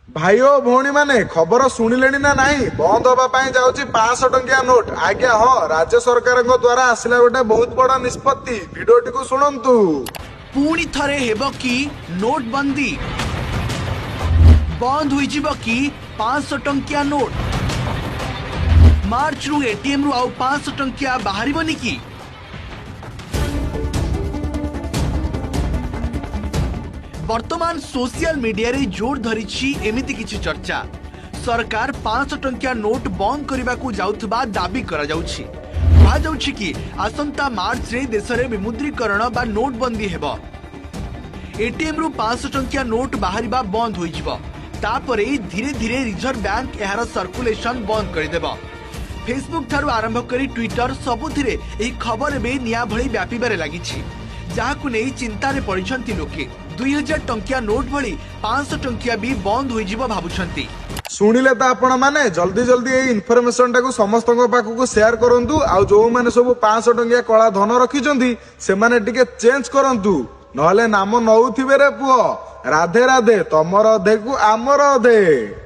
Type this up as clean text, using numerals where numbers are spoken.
भाई ओ भौणी माने खबर शुणिले ना नहीं बंद होगा जाऊँगी 500 टंकिया नोट आज्ञा हाँ राज्य सरकार द्वारा आसला गोटे बहुत बड़ा निष्पत्ति भिडियोटी को शुणु। पुणी थरे हेब कि नोटबंदी बंद होइजिब कि 500 टंकिया नोट मार्च रु एटीएम रु आउ 500 टंकिया बाहरिबनी कि वर्तमान सोशल मीडिया रे जोर धरिछि एमिति किछि चर्चा। सरकार 500 टंकिया नोट बंद करने को जाउथबा दाबी करा जाउछि। कहा जाउछि कि आसंता मार्च रे देश रे विमुद्रीकरण बा नोटबंदी हेबो। एटीएम रु 500 टंकिया नोट बाहरिबा बंद होइजिबो। तापरे धीरे धीरे रिजर्व बैंक एहार सर्कुलेशन बंद करदेब। फेसबुक ठारू आरंभ करी ट्विटर सबुथिरे एही खबर एबे निया भଳି व्यापीबारे लागिछि जाहाकु नै चिंतारे पड़िछंती लोके। 2000 टंकिया नोट भଳି 500 टंकिया भी बंद होइजिबो भाबुछंती। शुणिले तो आपण माने जल्दी जल्दी ये इनफॉरमेशन टाको समस्त पाखक शेयर करंतु आ जो माने सब 500 टंकिया कला धन रखिछंती से माने टिके चेंज करंतु नहले नाम नउथिबे रे पुओ। राधे राधे तमर अधे को आमर अधे।